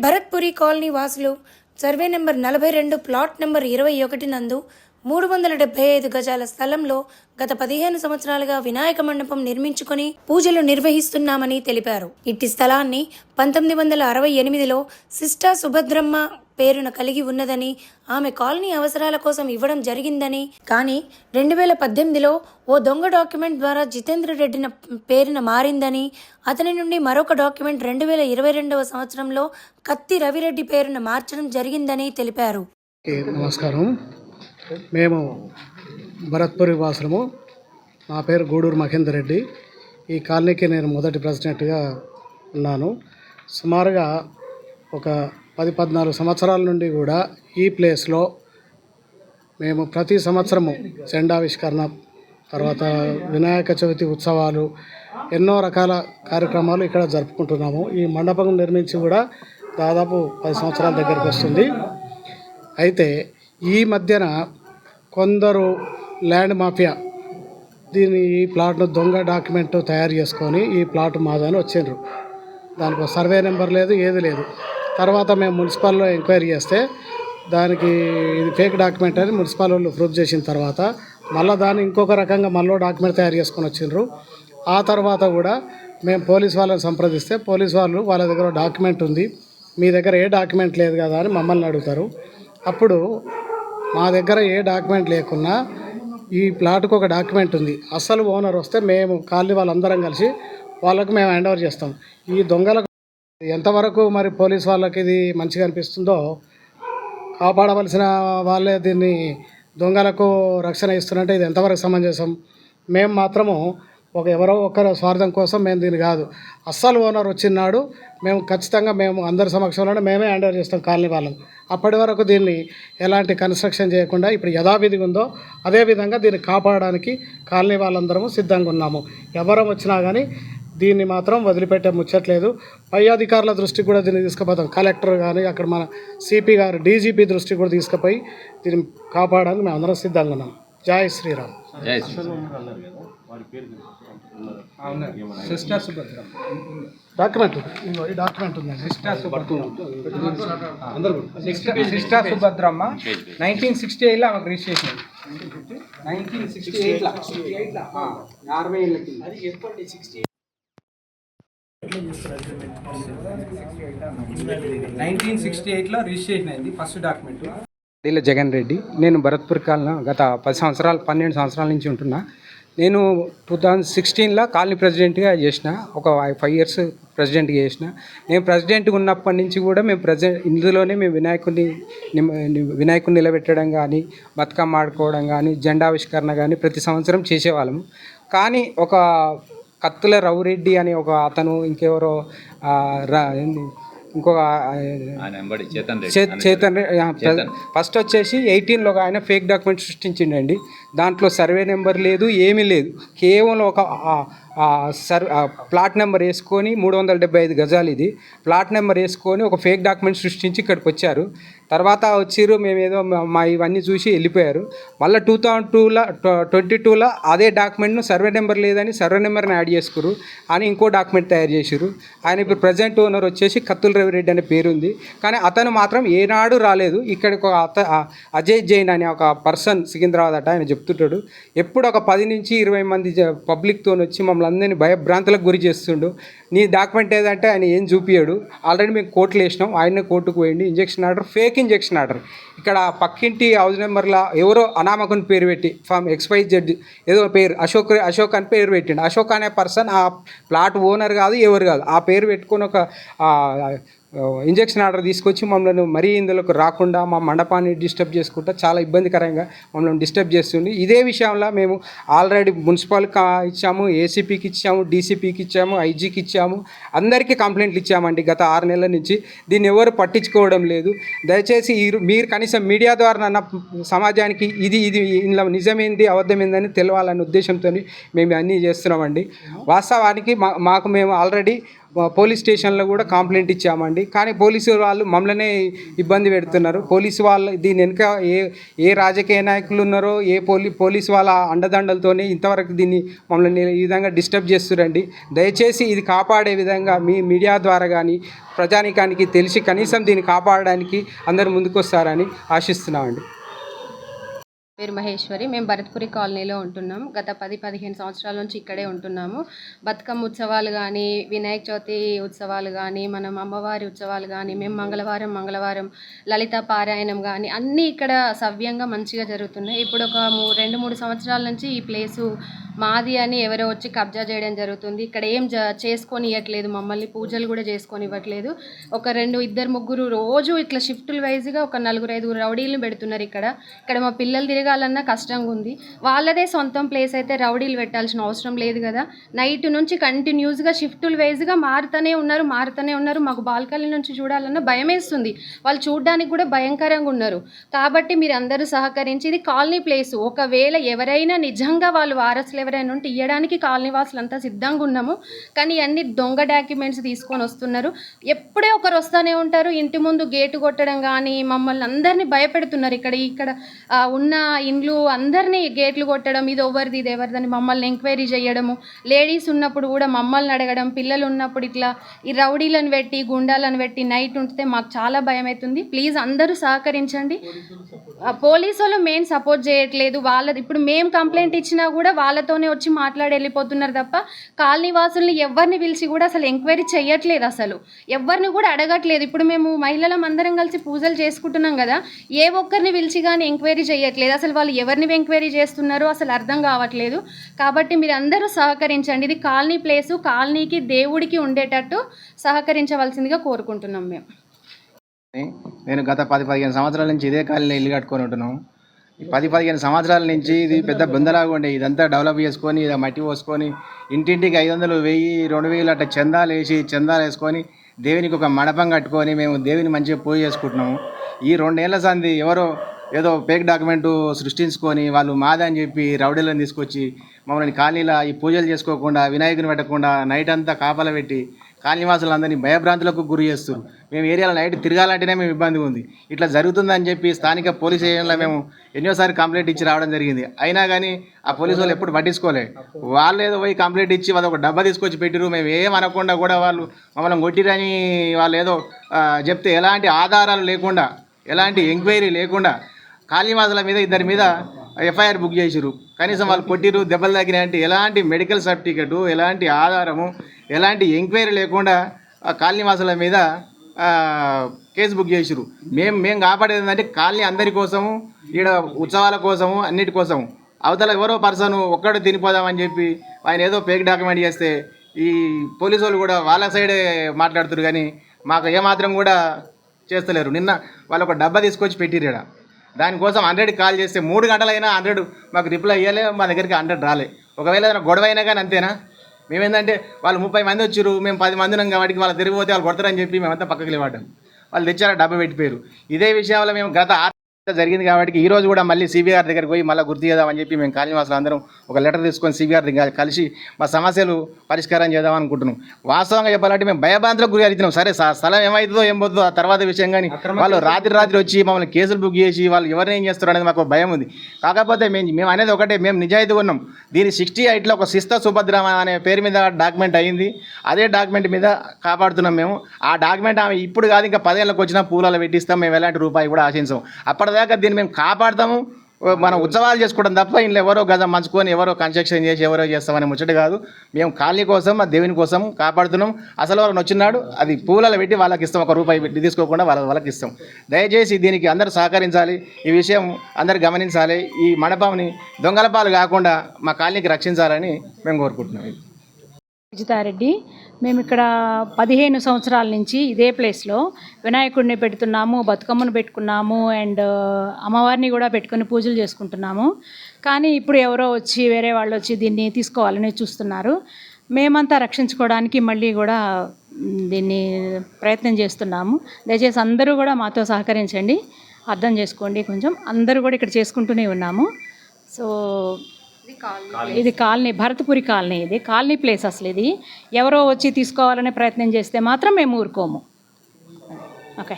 భరత్పురి colony వాసులు survey number 42 plot number 21 నందు 375 గజాల స్థలంలో గత 15 సంవత్సరాలుగా వినాయక మండపం నిర్మించుకొని పూజలు నిర్వహిస్తున్నామని తెలిపారు. ఇట్టి స్థలాన్ని 1968లో సిస్టా సుభద్రమ్మ పేరున కలిగి ఉన్నదని, ఆమె కాలనీ అవసరాల కోసం ఇవ్వడం జరిగిందని, కానీ 2018లో ఓ దొంగ డాక్యుమెంట్ ద్వారా జితేంద్ర రెడ్డి పేరున మారిందని, అతని నుండి మరొక డాక్యుమెంట్ 2022వ సంవత్సరంలో కత్తి రవిరెడ్డి పేరున మార్చడం జరిగిందని తెలిపారు. నమస్కారం. మేము భరత్పురి వాసులము. నా పేరు గూడూరు మహేందర్ రెడ్డి. ఈ కాలనీకి నేను మొదటి ప్రెసిడెంట్గా ఉన్నాను. సుమారుగా ఒక 10-14 సంవత్సరాల నుండి కూడా ఈ ప్లేస్లో మేము ప్రతి సంవత్సరము జెండావిష్కరణ, తర్వాత వినాయక చవితి ఉత్సవాలు, ఎన్నో రకాల కార్యక్రమాలు ఇక్కడ జరుపుకుంటున్నాము. ఈ మండపం నిర్మించి కూడా దాదాపు 10 సంవత్సరాల దగ్గరికి వస్తుంది. అయితే ఈ మధ్యన కొందరు ల్యాండ్ మాఫియా ఈ ప్లాట్ను దొంగ డాక్యుమెంట్ తయారు చేసుకొని ఈ ప్లాట్ మాదని వచ్చిండ్రు. దానికి సర్వే నెంబర్ లేదు, ఏది లేదు. తర్వాత మేము మున్సిపల్లో ఎంక్వైరీ చేస్తే దానికి ఇది ఫేక్ డాక్యుమెంట్ అని మున్సిపల్ వాళ్ళు ప్రూఫ్ చేసిన తర్వాత మళ్ళీ దాన్ని ఇంకొక రకంగా మళ్ళీ డాక్యుమెంట్ తయారు చేసుకొని వచ్చిండ్రు. ఆ తర్వాత కూడా మేము పోలీస్ వాళ్ళని సంప్రదిస్తే పోలీస్ వాళ్ళు వాళ్ళ దగ్గర డాక్యుమెంట్ ఉంది, మీ దగ్గర ఏ డాక్యుమెంట్ లేదు కదా అని మమ్మల్ని అడుగుతారు. అప్పుడు మా దగ్గర ఏ డాక్యుమెంట్ లేకున్నా ఈ ప్లాట్కు ఒక డాక్యుమెంట్ ఉంది, అసలు ఓనర్ వస్తే మేము కాలనీ వాళ్ళందరం కలిసి వాళ్ళకు మేము హ్యాండ్ ఓవర్ చేస్తాం. ఈ దొంగలకు ఎంతవరకు మరి పోలీస్ వాళ్ళకి ఇది మంచిగా అనిపిస్తుందో, కాపాడవలసిన వాళ్ళే దీన్ని దొంగలకు రక్షణ ఇస్తున్నట్టే ఇది ఎంతవరకు సమంజసం? మేము మాత్రము ఎవరో ఒకరి స్వార్థం కోసం మేము దీన్ని కాదు, అస్సలు ఓనర్ వచ్చినాడు మేము ఖచ్చితంగా మేము అందరి సమక్షంలోనే మేమే హ్యాండ్ ఓవర్ చేస్తాం కాలనీ వాళ్ళం. అప్పటి వరకు దీన్ని ఎలాంటి కన్స్ట్రక్షన్ చేయకుండా ఇప్పుడు యథావిధిగా ఉందో అదే విధంగా దీన్ని కాపాడడానికి కాలనీ వాళ్ళందరము సిద్ధంగా ఉన్నాము. ఎవరం వచ్చినా కానీ దీన్ని మాత్రం వదిలిపెట్టే ముచ్చట్లేదు. పై అధికారుల దృష్టికి కూడా దీన్ని తీసుకుపోతాం. కలెక్టర్ కానీ అక్కడ మన సిపి గారు, డీజీపీ దృష్టికి కూడా తీసుకుపోయి దీన్ని కాపాడడానికి మేము అందరం సిద్ధంగా ఉన్నాం. జై శ్రీరామ్. డాక్యుమెంట్ ఈ డాక్యుమెంట్ ఉంది. సిస్టా సుభద్రమ్మ 1968లో ఆమెకు రిజిస్ట్రేషన్. 1968లో రిజిస్ట్రేషన్ అయింది ఫస్ట్ డాక్యుమెంట్. ఇలా జగన్ రెడ్డి. నేను భరత్పూర్ కాలనీ గత 12 సంవత్సరాల నుంచి ఉంటున్నా. నేను 2016లో కాలనీ ప్రెసిడెంట్గా చేసిన, ఒక 5 ఇయర్స్ ప్రెసిడెంట్గా చేసిన. నేను ప్రెసిడెంట్గా ఉన్నప్పటి నుంచి కూడా మేము ఇందులోనే మేము వినాయకుడిని నిలబెట్టడం కానీ, బతుకమ్మ ఆడుకోవడం కానీ, జెండావిష్కరణ కానీ ప్రతి సంవత్సరం చేసేవాళ్ళము. కానీ ఒక కత్తుల రవిరెడ్డి అనే ఒక అతను, ఇంకెవరో ఇంకొక చేతన్ ఫస్ట్ వచ్చేసి 18లో ఆయన ఫేక్ డాక్యుమెంట్ సృష్టించిండండి. దాంట్లో సర్వే నెంబర్ లేదు, ఏమీ లేదు. కేవలం ఒక ప్లాట్ నెంబర్ వేసుకొని 375 గజాలు ఇది ప్లాట్ నెంబర్ వేసుకొని ఒక ఫేక్ డాక్యుమెంట్ సృష్టించి ఇక్కడికి వచ్చారు. తర్వాత వచ్చిర్రు, మేమేదో మా ఇవన్నీ చూసి వెళ్ళిపోయారు. మళ్ళీ 2022లో అదే డాక్యుమెంట్ను సర్వే నెంబర్ లేదని సర్వే నెంబర్ని యాడ్ చేసుకురు అని ఇంకో డాక్యుమెంట్ తయారు చేసారు. ఆయన ఇప్పుడు ప్రజెంట్ ఓనర్ వచ్చేసి కత్తుల రవిరెడ్డి అనే పేరు ఉంది. కానీ అతను మాత్రం ఏనాడు రాలేదు. ఇక్కడికి ఒక అజయ్ జైన్ అనే ఒక పర్సన్ సికింద్రాబాద్ అట, ఆయన చెప్తుంటాడు ఎప్పుడు ఒక 10 నుంచి 20 మంది పబ్లిక్తో వచ్చి మమ్మల్ని అందరినీ భయభ్రాంతులకు గురి చేస్తుండు. నీ డాక్యుమెంట్ ఏదంటే ఆయన ఏం చూపించాడు. ఆల్రెడీ మేము కోర్టులు వేసినాం, ఆయనే కోర్టుకు పోయింది. Injection order, fake injection order. ఇక్కడ పక్కింటి హౌస్ నెంబర్లో ఎవరో అనామకుని పేరు పెట్టి ఫ్రమ్ XYZ ఏదో పేరు అశోక్ అని పేరు పెట్టిండు. అశోక్ అనే పర్సన్ ఆ ప్లాట్ ఓనర్ కాదు, ఎవరు కాదు. ఆ పేరు పెట్టుకొని ఒక ఇంజక్షన్ ఆర్డర్ తీసుకొచ్చి మమ్మల్ని మరీ ఇందులోకి రాకుండా మా మండపాన్ని డిస్టర్బ్ చేసుకుంటా చాలా ఇబ్బందికరంగా మమ్మల్ని డిస్టర్బ్ చేస్తుంది. ఇదే విషయంలో మేము ఆల్రెడీ మున్సిపల్కి ఇచ్చాము, ఏసీపీకి ఇచ్చాము, డీసీపీకి ఇచ్చాము, ఐజీకి ఇచ్చాము, అందరికీ కంప్లైంట్లు ఇచ్చామండి గత 6 నెలల నుంచి. దీన్ని ఎవరు పట్టించుకోవడం లేదు. దయచేసి మీరు కనీసం మీడియా ద్వారా సమాజానికి ఇది ఇందులో నిజమేంది అబద్ధమైందని తెలవాలనే ఉద్దేశంతో మేము అన్నీ చేస్తున్నామండి. వాస్తవానికి మేము ఆల్రెడీ పోలీస్ స్టేషన్లో కూడా కంప్లైంట్ ఇచ్చామండి. కానీ పోలీసు వాళ్ళు మమ్మల్నే ఇబ్బంది పెడుతున్నారు. పోలీసు వాళ్ళు దీని వెనుక ఏ రాజకీయ నాయకులు ఉన్నారో, ఏ పోలీసు వాళ్ళ అండదండలతోనే ఇంతవరకు దీన్ని మమ్మల్ని ఈ విధంగా డిస్టర్బ్ చేస్తురండి. దయచేసి ఇది కాపాడే విధంగా మీ మీడియా ద్వారా కానీ ప్రజానీకానికి తెలిసి కనీసం దీన్ని కాపాడడానికి అందరూ ముందుకొస్తారని ఆశిస్తున్నామండి. పేరు మహేశ్వరి. మేము భరత్పురి కాలనీలో ఉంటున్నాం. గత 10-15 సంవత్సరాల నుంచి ఇక్కడే ఉంటున్నాము. బతుకమ్మ ఉత్సవాలు కానీ, వినాయక చవితి ఉత్సవాలు కానీ, మనం అమ్మవారి ఉత్సవాలు కానీ, మేము మంగళవారం లలిత పారాయణం కానీ అన్నీ ఇక్కడ సవ్యంగా మంచిగా జరుగుతున్నాయి. ఇప్పుడు ఒక 2-3 సంవత్సరాల నుంచి ఈ ప్లేసు మాది అని ఎవరో వచ్చి కబ్జా చేయడం జరుగుతుంది. ఇక్కడ ఏం చేసుకొని ఇవ్వట్లేదు, మమ్మల్ని పూజలు కూడా చేసుకొని ఇవ్వట్లేదు. ఒక 2-3 రోజు ఇట్లా షిఫ్టుల వైజ్గా ఒక 4-5 రౌడీలను పెడుతున్నారు. ఇక్కడ మా పిల్లలు తిరగాలన్నా కష్టంగా ఉంది. వాళ్ళదే సొంతం ప్లేస్ అయితే రౌడీలు పెట్టాల్సిన అవసరం లేదు కదా. నైట్ నుంచి కంటిన్యూస్గా షిఫ్టుల వైజ్గా మారుతూనే ఉన్నారు. మాకు బాల్కనీ నుంచి చూడాలన్నా భయం వేస్తుంది. వాళ్ళు చూడడానికి కూడా భయంకరంగా ఉన్నారు. కాబట్టి మీరు అందరూ సహకరించి, ఇది కాలనీ ప్లేసు. ఒకవేళ ఎవరైనా నిజంగా వాళ్ళు వారసులు ఎవరైనా ఉంటే ఇవ్వడానికి కాలనీ వాసులు అంతా సిద్ధంగా ఉన్నాము. కానీ అన్ని దొంగ డాక్యుమెంట్స్ తీసుకొని వస్తున్నారు. ఎప్పుడే ఒకరు వస్తూనే ఉంటారు. ఇంటి ముందు గేటు కొట్టడం కానీ, మమ్మల్ని అందరినీ భయపెడుతున్నారు. ఇక్కడ ఉన్న ఇండ్లు అందరినీ గేట్లు కొట్టడం, ఇది ఎవరిదని మమ్మల్ని ఎంక్వైరీ చేయడము. లేడీస్ ఉన్నప్పుడు కూడా మమ్మల్ని అడగడం, పిల్లలు ఉన్నప్పుడు ఇట్లా ఈ రౌడీలను పెట్టి గుండాలను పెట్టి నైట్ ఉంటే మాకు చాలా భయం అవుతుంది. ప్లీజ్ అందరూ సహకరించండి. పోలీసు వాళ్ళు మెయిన్ సపోర్ట్ చేయట్లేదు. ఇప్పుడు మేము కంప్లైంట్ ఇచ్చినా కూడా వాళ్ళతోనే వచ్చి మాట్లాడి వెళ్ళిపోతున్నారు తప్ప కాలనీ వాసుల్ని ఎవరిని పిలిచి కూడా అసలు ఎంక్వైరీ చేయట్లేదు. అసలు ఎవరిని కూడా అడగట్లేదు. ఇప్పుడు మేము మహిళలం అందరం కలిసి పూజలు చేసుకుంటున్నాం కదా, ఏ ఒక్కరిని పిలిచి కానీ ఎంక్వైరీ చేయట్లేదు. అసలు వాళ్ళు ఎవరిని ఎంక్వైరీ చేస్తున్నారో అసలు అర్థం కావట్లేదు. కాబట్టి మీరు అందరూ సహకరించండి. ఇది కాలనీ ప్లేసు, కాలనీకి దేవుడికి ఉండేటట్టు సహకరించవలసిందిగా కోరుకుంటున్నాం మేము. నేను గత 10-15 సంవత్సరాల నుంచి ఇదే కాలనీలో ఇల్లు కట్టుకొని ఉంటున్నాం. ఈ 10-15 సంవత్సరాల నుంచి ఇది పెద్ద బృందలాగా ఉండే, ఇదంతా డెవలప్ చేసుకొని ఇది మట్టి పోసుకొని ఇంటింటికి 500, 1000, 2000 అట్లా చందాలు వేసుకొని దేవునికి ఒక మండపం కట్టుకొని మేము దేవుని మంచిగా పూజ చేసుకుంటున్నాము. ఈ 2 ఏళ్ల సంది ఎవరో ఏదో ఫేక్ డాక్యుమెంటు సృష్టించుకొని వాళ్ళు మాదని చెప్పి రౌడీలను తీసుకొచ్చి మమ్మల్ని కాలనీలో ఈ పూజలు చేసుకోకుండా, వినాయకుని పెట్టకుండా నైట్ అంతా కాపలా పెట్టి కాలనీవాసులందరినీ భయభ్రాంతులకు గురి చేస్తారు. మేము ఏరియాలో నైట్ తిరగాలంటేనే మేము ఇబ్బందిగా ఉంది. ఇట్లా జరుగుతుందని చెప్పి స్థానిక పోలీస్ స్టేషన్లో మేము ఎన్నోసారి కంప్లైంట్ ఇచ్చి రావడం జరిగింది. అయినా కానీ ఆ పోలీసు వాళ్ళు ఎప్పుడు పట్టించుకోలే. వాళ్ళు ఏదో పోయి కంప్లైంట్ ఇచ్చి వాళ్ళు ఒక డబ్బా తీసుకొచ్చి పెట్టిరు. మేము ఏం అనకుండా కూడా వాళ్ళు మమ్మల్ని కొట్టిరని వాళ్ళు ఏదో చెప్తే ఎలాంటి ఆధారాలు లేకుండా, ఎలాంటి ఎంక్వైరీ లేకుండా కాలనీవాసుల మీద 2 మీద ఎఫ్ఐఆర్ బుక్ చేసిరు. కనీసం వాళ్ళు కొట్టిరు, దెబ్బలు తగినాయంటే ఎలాంటి మెడికల్ సర్టిఫికెటు, ఎలాంటి ఆధారము, ఎలాంటి ఎంక్వైరీ లేకుండా కాలనీవాసుల మీద కేసు బుక్ చేసిరు. మేము కాపాడేది ఏంటంటే కాలనీ అందరి కోసము, ఈడ ఉత్సవాల కోసము, అన్నిటి కోసము. అవతల ఎవరో పర్సన్ ఒక్కడు తినిపోదామని చెప్పి ఆయన ఏదో ఫేక్ డాక్యుమెంట్ చేస్తే ఈ పోలీసు వాళ్ళు కూడా వాళ్ళ సైడే మాట్లాడుతారు. కానీ మాకు ఏమాత్రం కూడా చేస్తలేరు. నిన్న వాళ్ళు ఒక డబ్బా తీసుకొచ్చి పెట్టిరు. దానికోసం 100 కాల్ చేస్తే 3 గంటలైనా 100 మాకు రిప్లై ఇవ్వలే. మా దగ్గరికి 100 రాలే. ఒకవేళ ఏదైనా గొడవ అయినా కానీ అంతేనా? మేమేంటంటే వాళ్ళు 30 మంది వచ్చారు, మేము 10 మంది ఉన్నాం కాబట్టి వాళ్ళు తిరిగిపోతే వాళ్ళు కొడతారని చెప్పి మేమంతా పక్కకి లేవాడాం. వాళ్ళు తెచ్చారా డబ్బా పెట్టిపోయారు. ఇదే విషయంలో మేము గత జరిగింది కాబట్టి ఈరోజు కూడా మళ్ళీ సిబిఆర్ దగ్గరికి పోయి మళ్ళీ గుర్తు చేద్దామని చెప్పి మేము కాలనీవాసులు అందరం ఒక లెటర్ తీసుకొని సిబిఆర్ దగ్గర కలిసి మా సమస్యలు పరిష్కారం చేద్దామని అనుకుంటున్నాం. వాస్తవంగా చెప్పాలంటే మేము భయభ్రాంతులకు గురి అవుతున్నాం. సరే స్థలం ఏమవుతుందో ఏం పోతుందో ఆ తర్వాత విషయం, కానీ వాళ్ళు రాత్రి వచ్చి మమ్మల్ని కేసులు బుక్ చేసి వాళ్ళు ఎవరిని ఏం చేస్తారు అనేది మాకు భయం ఉంది. కాకపోతే మేము అనేది ఒకటే, మేము నిజాయితీగా ఉన్నాం. దీని 68లో ఒక శిస్త సుభద్ర అనే పేరు మీద డాక్యుమెంట్ అయ్యింది. అదే డాక్యుమెంట్ మీద కాపాడుతున్నాం మేము. ఆ డాక్యుమెంట్ ఆమె ఇప్పుడు కాదు, ఇంకా 10 ఏళ్ళకి వచ్చినా పూలలో పెట్టిస్తాం. మేము ఎలాంటి రూపాయి కూడా ఆశించాం. అప్పటిదాకా దీన్ని మేము కాపాడతాము. మనం ఉత్సవాలు చేసుకోవడం తప్ప ఇంట్లో ఎవరో గజం మంచుకొని ఎవరో కన్స్ట్రక్షన్ చేసి ఎవరో చేస్తామని ముచ్చట కాదు. మేము కాలనీ కోసం, మా దేవుని కోసం కాపాడుతున్నాం. అసలు వాళ్ళని వచ్చినాడు అది పూలలో పెట్టి వాళ్ళకి ఇస్తాం. 1 రూపాయి పెట్టి తీసుకోకుండా వాళ్ళకి ఇస్తాం. దయచేసి దీనికి అందరూ సహకరించాలి. ఈ విషయం అందరు గమనించాలి. ఈ మండపంని దొంగల పాలు కాకుండా మా కాలనీకి రక్షించాలని మేము కోరుకుంటున్నాం. విజితారెడ్డి. మేము ఇక్కడ 15 సంవత్సరాల నుంచి ఇదే ప్లేస్లో వినాయకుడిని పెడుతున్నాము, బతుకమ్మను పెట్టుకున్నాము, అండ్ అమ్మవారిని కూడా పెట్టుకుని పూజలు చేసుకుంటున్నాము. కానీ ఇప్పుడు ఎవరో వచ్చి వేరే వాళ్ళు వచ్చి దీన్ని తీసుకోవాలని చూస్తున్నారు. మేమంతా రక్షించుకోవడానికి మళ్ళీ కూడా దీన్ని ప్రయత్నం చేస్తున్నాము. దయచేసి అందరూ కూడా మాతో సహకరించండి, అర్థం చేసుకోండి. కొంచెం అందరూ కూడా ఇక్కడ చేసుకుంటూనే ఉన్నాము. సో ఇది కాలనీ, భరత్పురి కాలనీ. ఇది కాలనీ ప్లేస్ అసలు. ఇది ఎవరో వచ్చి తీసుకోవాలనే ప్రయత్నం చేస్తే మాత్రం మేము ఊరుకోము. ఓకే.